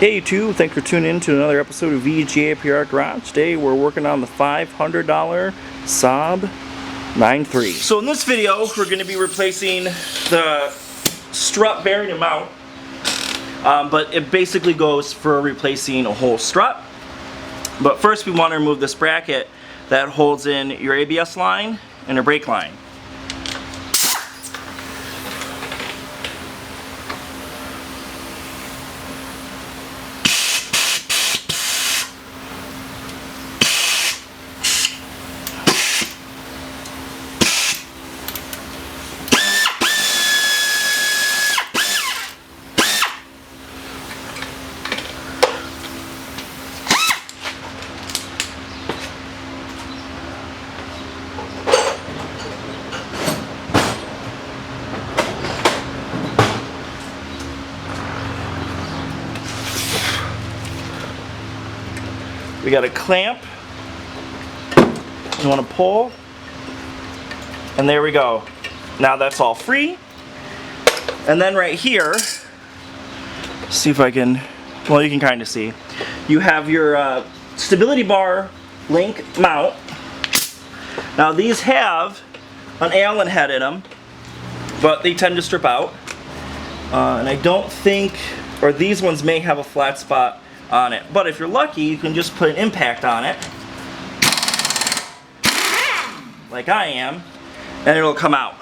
Hey YouTube, thanks for tuning in to another episode of VGAPR Garage. Today we're working on the $500 Saab 9.3. So in this video we're going to be replacing the strut bearing and mount, but it basically goes for replacing a whole strut. But first we want to remove this bracket that holds in your ABS line and your brake line. We got a clamp, you want to pull, and there we go. Now that's all free. And then right here, see if I can, well, you can kind of see. You have your stability bar link mount. Now these have an Allen head in them, but they tend to strip out. And I don't think, or these ones may have a flat spot on it, but if you're lucky you can just put an impact on it like I am and it'll come out.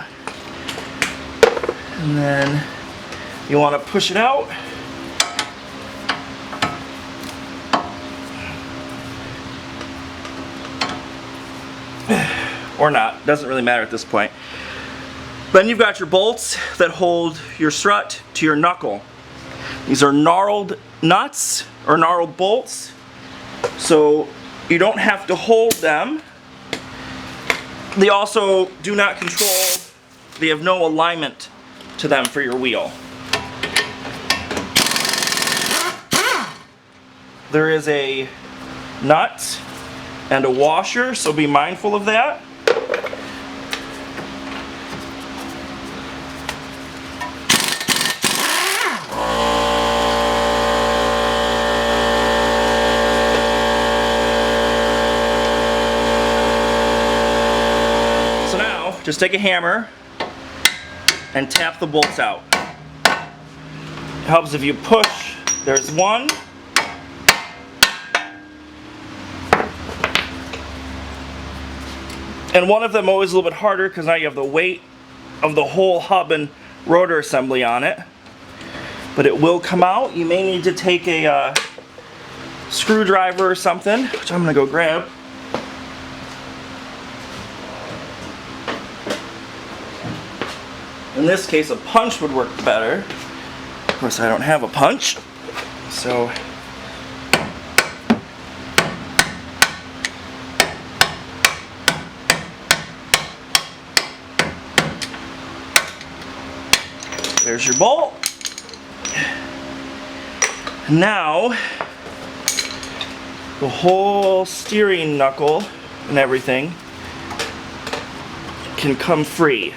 And then you want to push it out, or not, doesn't really matter at this point. Then you've got your bolts that hold your strut to your knuckle. These are gnarled nuts or gnarled bolts, so you don't have to hold them. They also do not control, they have no alignment to them for your wheel. There is a nut and a washer, so be mindful of that. Just take a hammer and tap the bolts out. It helps if you push. There's one. And one of them always a little bit harder because now you have the weight of the whole hub and rotor assembly on it. But it will come out. You may need to take a screwdriver or something, which I'm going to go grab. In this case, a punch would work better. Of course, I don't have a punch, so there's your bolt. Now, the whole steering knuckle and everything can come free.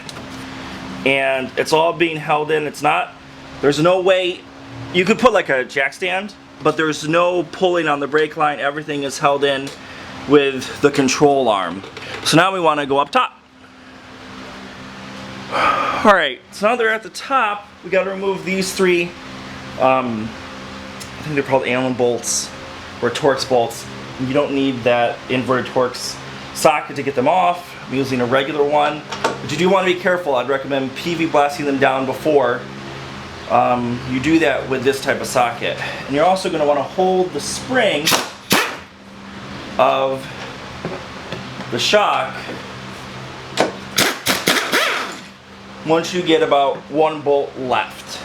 And it's all being held in. It's not, there's no way, you could put like a jack stand, but there's no pulling on the brake line. Everything is held in with the control arm. So now we want to go up top. Alright, so now they're at the top, we got to remove these three, I think they're called Allen bolts, or Torx bolts. You don't need that inverted Torx socket to get them off. I'm using a regular one, but you do want to be careful. I'd recommend PV blasting them down before you do that with this type of socket. And you're also going to want to hold the spring of the shock once you get about one bolt left,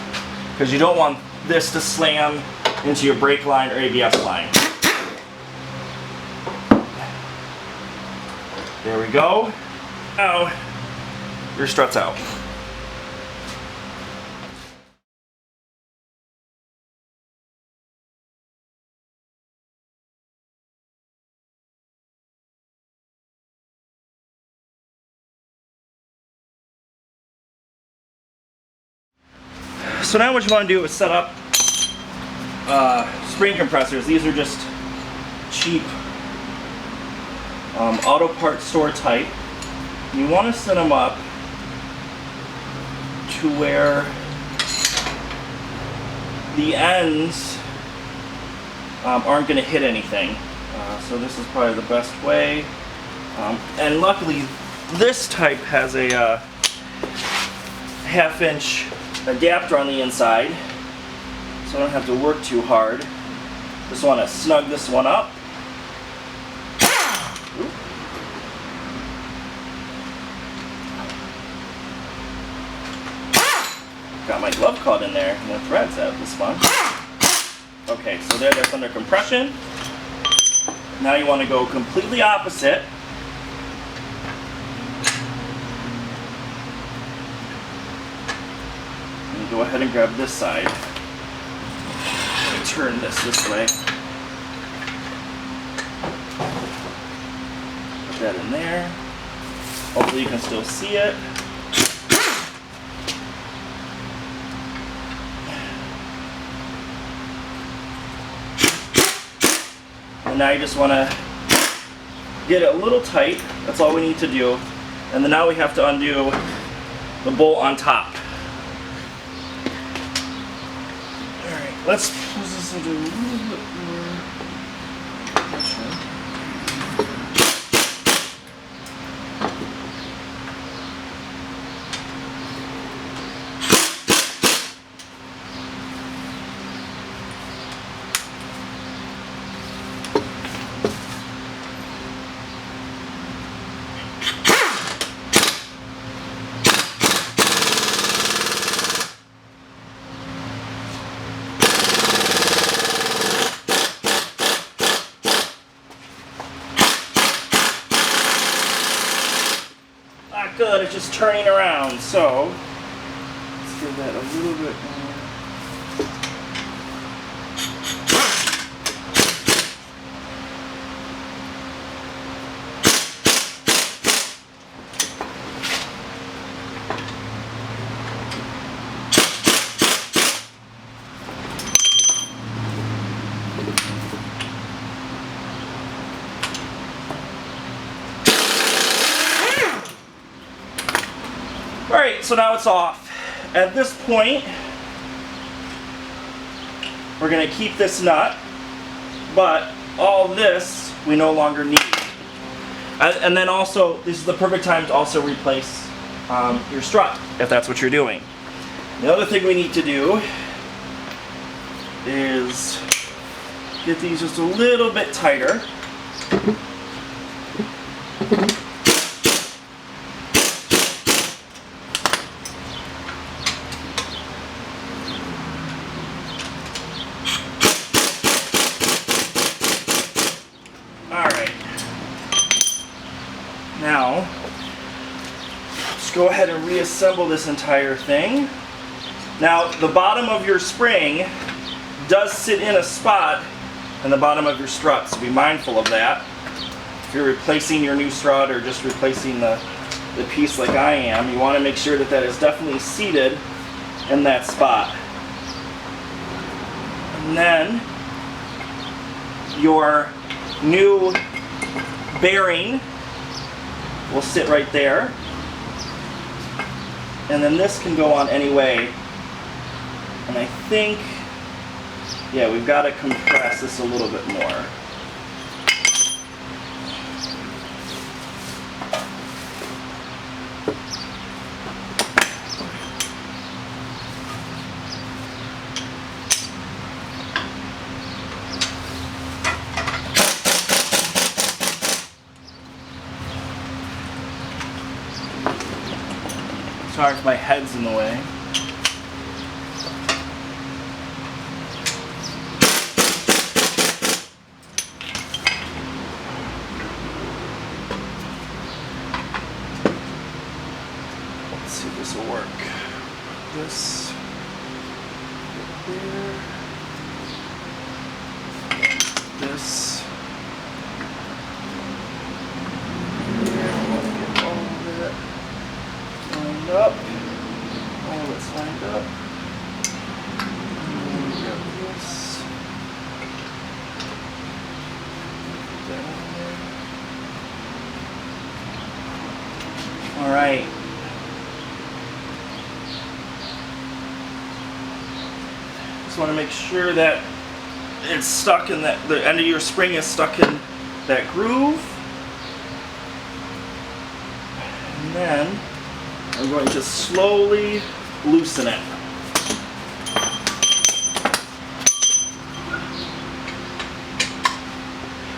because you don't want this to slam into your brake line or ABS line. There we go. Now, your strut's out. So now what you want to do is set up spring compressors. These are just cheap auto parts store type. You want to set them up to where the ends aren't going to hit anything. So this is probably the best way. And luckily this type has a 1/2 inch adapter on the inside, so I don't have to work too hard. Just want to snug this one up. Oop. Got my glove caught in there and the threads out. This fun. Okay, so there, that's under compression. Now you want to go completely opposite. And go ahead and grab this side. Turn this way. Put that in there. Hopefully you can still see it. And now you just want to get it a little tight. That's all we need to do. And then now we have to undo the bolt on top. Alright, let's pose this into a little bit more pressure. Good, it's just turning around, so let's give that a little bit more. Alright, so now it's off. At this point, we're going to keep this nut, but all this we no longer need. And then also, this is the perfect time to also replace your strut, if that's what you're doing. The other thing we need to do is get these just a little bit tighter. Now, just go ahead and reassemble this entire thing. Now, the bottom of your spring does sit in a spot in the bottom of your strut, so be mindful of that. If you're replacing your new strut or just replacing the piece like I am, you want to make sure that that is definitely seated in that spot. And then, your new bearing will sit right there, and then this can go on any way. And I think, yeah, we've got to compress this a little bit more. Sorry if my head's in the way. Let's see if this will work. This there. This. Up, all of it's lined up. And then we got this. just want to make sure that it's stuck in that, the end of your spring is stuck in that groove. And then I'm going to slowly loosen it.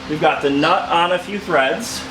We've got the nut on a few threads.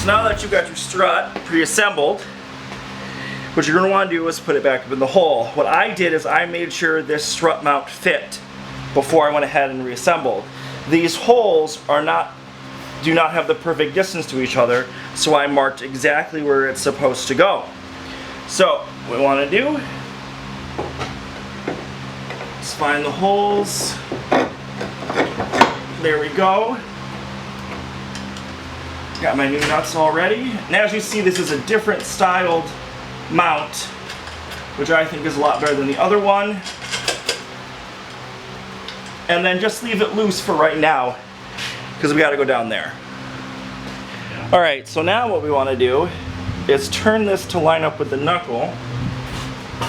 Now that you've got your strut pre-assembled, what you're going to want to do is put it back up in the hole. What I did is I made sure this strut mount fit before I went ahead and reassembled. These holes do not have the perfect distance to each other, so I marked exactly where it's supposed to go. So what we want to do is find the holes. There we go. Got my new nuts all ready. And as you see, this is a different styled mount, which I think is a lot better than the other one. And then just leave it loose for right now, because we got to go down there. Alright, so now what we want to do is turn this to line up with the knuckle.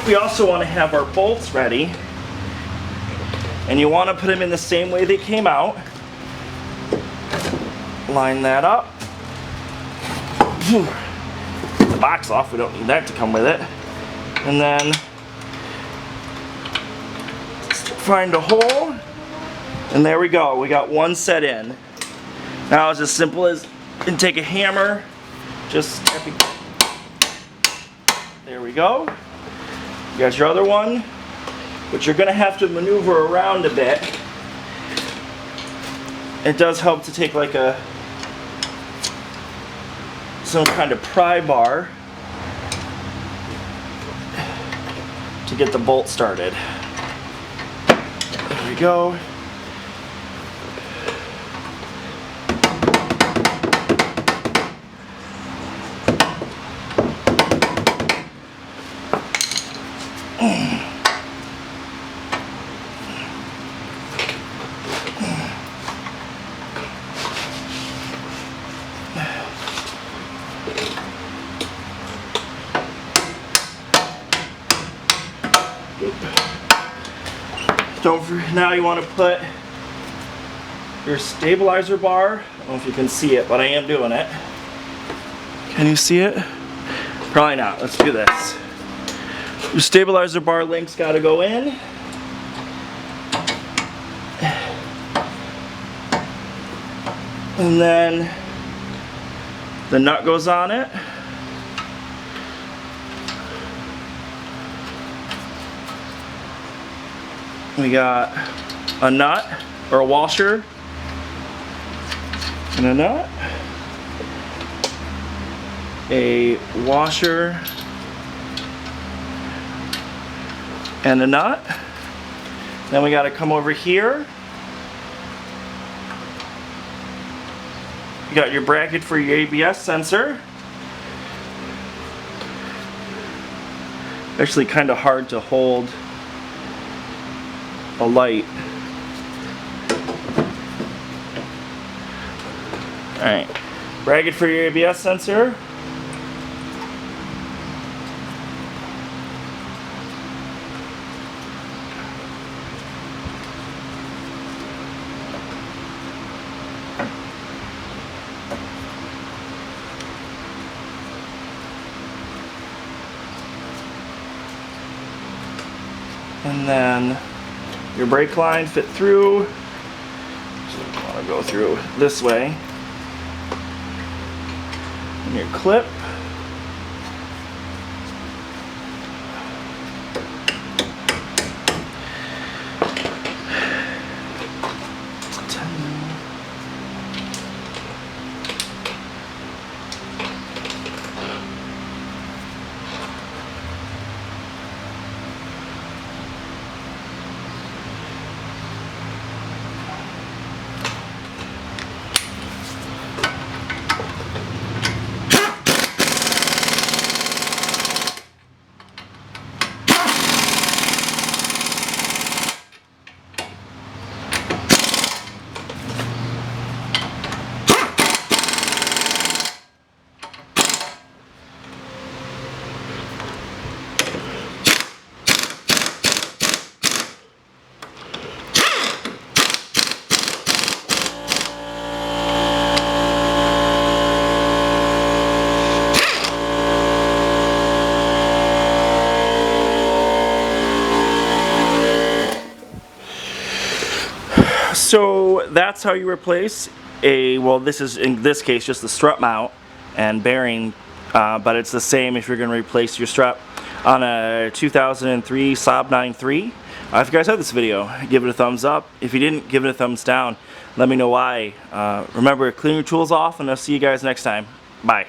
We also want to have our bolts ready. And you want to put them in the same way they came out. Line that up. Get the box off, we don't need that to come with it. And then find a hole, and there we go. We got one set in. Now it's as simple as, and take a hammer, just there we go. You got your other one, but you're gonna have to maneuver around a bit. It does help to take like some kind of pry bar to get the bolt started. There we go. Now you want to put your stabilizer bar. I don't know if you can see it, but I am doing it. Can you see it? Probably not. Let's do this. Your stabilizer bar link's got to go in. And then the nut goes on it. We got a nut, or a washer, and a nut, a washer, and a nut. Then we got to come over here. You got your bracket for your ABS sensor. Actually kind of hard to hold a light. Alright, bracket for your ABS sensor. And then your brake line fit through. So you want to go through this way. And your clip. So that's how you replace a, well, this is in this case just the strut mount and bearing, but it's the same if you're going to replace your strut on a 2003 Saab 9.3. If you guys had this video, give it a thumbs up. If you didn't, give it a thumbs down. Let me know why. Remember, clean your tools off, and I'll see you guys next time. Bye.